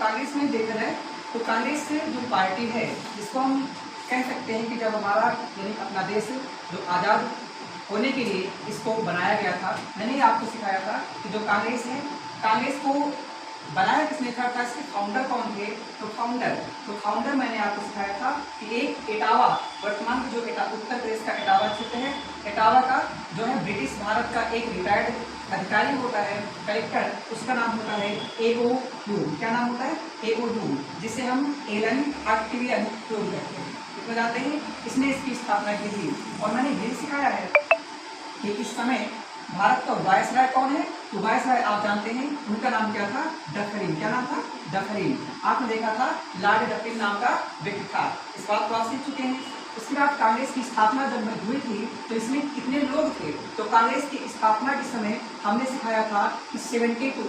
कांग्रेस में देखा जाए तो कांग्रेस जो पार्टी है जिसको हम कह सकते हैं कि जब हमारा यानी अपना देश जो आज़ाद होने के लिए इसको बनाया गया था, मैंने आपको सिखाया था कि जो कांग्रेस है, कांग्रेस को बनाया किसने था, इसके फाउंडर कौन थे? तो फाउंडर मैंने आपको सिखाया था कि एक इटावा, वर्तमान जो उत्तर प्रदेश का इटावा क्षेत्र है, इटावा का जो है ब्रिटिश भारत का एक रिटायर्ड अधिकारी होता है, कलेक्टर, उसका नाम होता है A.O. ह्यूम। क्या नाम होता है? A.O. ह्यूम, जिसे हम एलन आर्कटिवियन ह्यूम कहते हैं। इसमें जाते हैं, इसने इसकी स्थापना की थी। और मैंने ये सिखाया है कि इस समय भारत का वायसराय कौन है? तो वायसराय आप जानते हैं, उनका नाम क्या था? डफरिन। क्या नाम था? डफरिन। आपने देखा था लॉर्ड डफरिन नाम का व्यक्ति था, इस बात को आप सीख चुके हैं। उसके बाद कांग्रेस की स्थापना जब हुई थी तो इसमें कितने लोग थे? तो कांग्रेस की स्थापना के समय हमने सिखाया था कि 72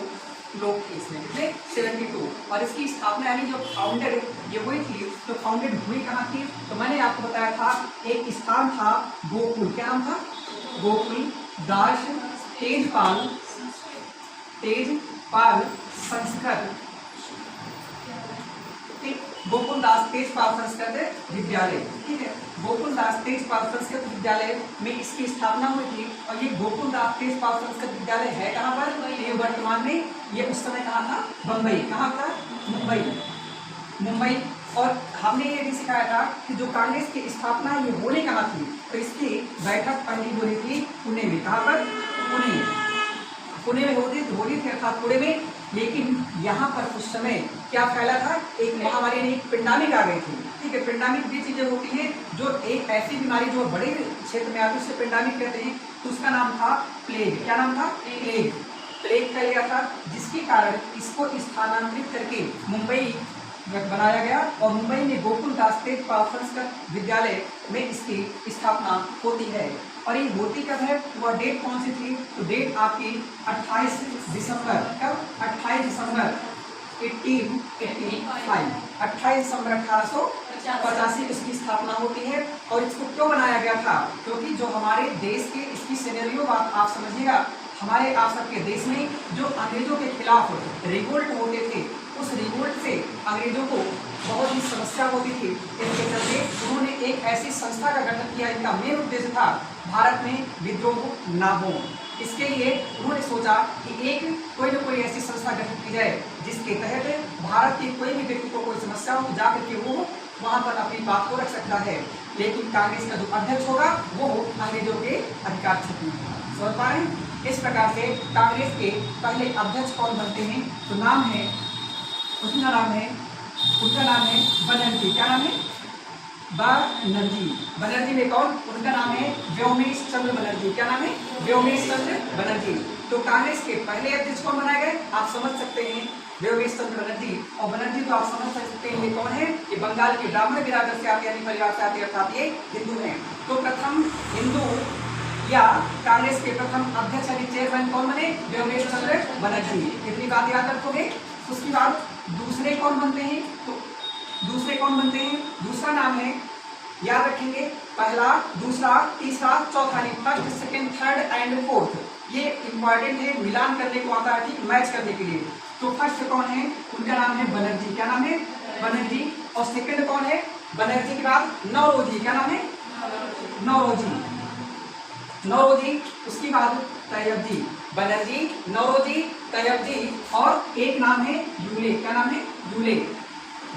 लोग थे इसमें। कितने? 72। और इसकी स्थापना यानी जो फाउंडर ये हुई थी, तो फाउंडेड हुई कहाँ थी? तो मैंने आपको बताया था एक स्थान था गोकुल। क्या नाम था? गोकुल दास तेजपाल संस्कृत, गोकुलदास तेजपाल संस्कृत विद्यालय। ठीक है, गोकुलदास तेजपाल संस्कृत विद्यालय में इसकी स्थापना हुई थी। और ये गोकुलदास तेजपाल संस्कृत विद्यालय है कहाँ पर? ये वर्तमान में, ये उस समय कहाँ था? बम्बई। कहाँ था? मुंबई। और हमने ये भी सिखाया था कि जो कांग्रेस की स्थापना ये होने कहाँ थी? तो इसकी बैठक पहली हो रही थी पुणे में। कहाँ पर? पुणे में होती थी, अर्थात पुणे में। लेकिन यहाँ पर उस समय क्या फैला था? एक महामारी, एक पेंडेमिक आ गई थी। ठीक है, पेंडेमिक भी चीजें होती है जो एक ऐसी बीमारी जो बड़े क्षेत्र में आती है उसे पेंडेमिक कहते हैं। तो उसका नाम था प्लेग। क्या नाम था? प्लेग फैल गया था, जिसके कारण इसको स्थानांतरित करके मुंबई बनाया गया। और मुंबई में गोकुलदास तेजपाल संस्कृत विद्यालय में इसकी स्थापना होती है। और ये होती कब है? वह डेट कौन सी थी? तो डेट आपकी 28 दिसंबर। कब? 28 दिसंबर 1885। 28 दिसंबर 1885 इसकी स्थापना होती है। और इसको क्यों बनाया गया था? क्योंकि जो हमारे देश के, इसकी सिनेरियो बात आप समझिएगा, हमारे आप सबके देश में जो अंग्रेजों के खिलाफ रिवोल्ट होते थे, उस रिवोल्ट से अंग्रेजों को बहुत ही समस्या होती थी। इसके चलते उन्होंने एक ऐसी संस्था का गठन किया, इनका मेन उद्देश्य था भारत में विद्रोह ना हो। इसके लिए उन्होंने सोचा कि एक कोई न कोई ऐसी संस्था गठित की जाए जिसके तहत भारत के कोई भी व्यक्ति को कोई समस्या हो तो जाकर के वो वहाँ पर अपनी बात को रख सकता है। लेकिन कांग्रेस का जो अध्यक्ष होगा वो अंग्रेजों के अधिकार क्षेत्र में होगा। समझ पा रहे हैं? इस प्रकार से कांग्रेस के पहले अध्यक्ष कौन बनते हैं? तो नाम है, उनका नाम है बनर्जी। क्या नाम है? बनर्जी में कौन? उनका नाम है व्योमेश चंद्र बनर्जी। क्या नाम है? व्योमेश चंद्र बनर्जी। तो कांग्रेस के पहले अध्यक्ष कौन बनाए गए? आप समझ सकते हैं, व्योमेश चंद्र बनर्जी। और बनर्जी तो आप समझ सकते हैं ये कौन है? ये बंगाल के ब्राह्मण बिरादर से आते, यानी परिवार से आते, अर्थात ये हिंदू हैं। तो प्रथम हिंदू या कांग्रेस के प्रथम अध्यक्ष यानी चेयरमैन कौन बने? व्योमेश चंद्र बनर्जी। इतनी बात याद रखोगे। उसके बाद दूसरे कौन बनते हैं? तो दूसरा नाम है, याद रखेंगे, पहला, दूसरा, तीसरा, चौथा, नहीं, first, second, third and fourth. ये इंपॉर्टेंट है, मिलान करने को आता है, ठीक, मैच करने के लिए। तो फर्स्ट कौन है? उनका नाम है बनर्जी। क्या नाम है? बनर्जी। और सेकंड कौन है? बनर्जी के बाद नौरोजी। क्या नाम है? नौरोजी। उसके बाद तैयबजी। बनर्जी, नौरोजी, तैयबजी। और एक नाम है यूले। क्या नाम है? यूले।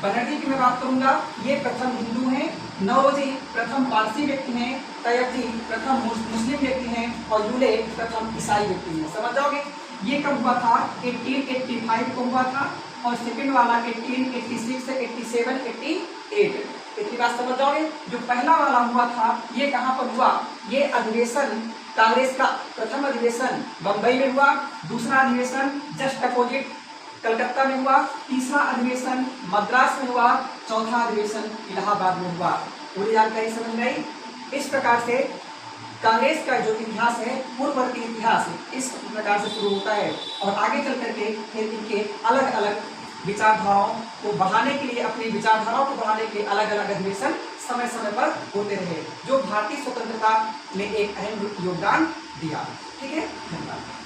बनर्जी की मैं बात करूंगा, ये प्रथम हिंदू हैं, नौरोजी प्रथम पारसी व्यक्ति हैं, तैयबजी प्रथम मुस्लिम व्यक्ति हैं और यूले प्रथम ईसाई व्यक्ति हैं। समझ जाओगे? ये कब हुआ था? 1885 को हुआ था। और सेकंड वाला 1886, 87, 88। इतनी बात समझ जाओगे। जो पहला वाला हुआ था ये कहाँ पर हुआ? ये अधिवेशन, कांग्रेस का प्रथम अधिवेशन बंबई में हुआ। दूसरा अधिवेशन जस्ट अपोजिट कलकत्ता में हुआ। तीसरा अधिवेशन मद्रास में हुआ। चौथा अधिवेशन इलाहाबाद में हुआ। पूरी जानकारी समझ में आई? इस प्रकार से कांग्रेस का जो इतिहास है, पूर्ववर्ती इतिहास, इस प्रकार से शुरू होता है। और आगे चल करके फिर इनके अलग अलग विचारधाराओं को बढ़ाने के लिए, अपनी विचारधाराओं को बढ़ाने के लिए अलग अलग अधिवेशन समय समय पर होते रहे, जो भारतीय स्वतंत्रता में एक अहम योगदान दिया। ठीक है, धन्यवाद।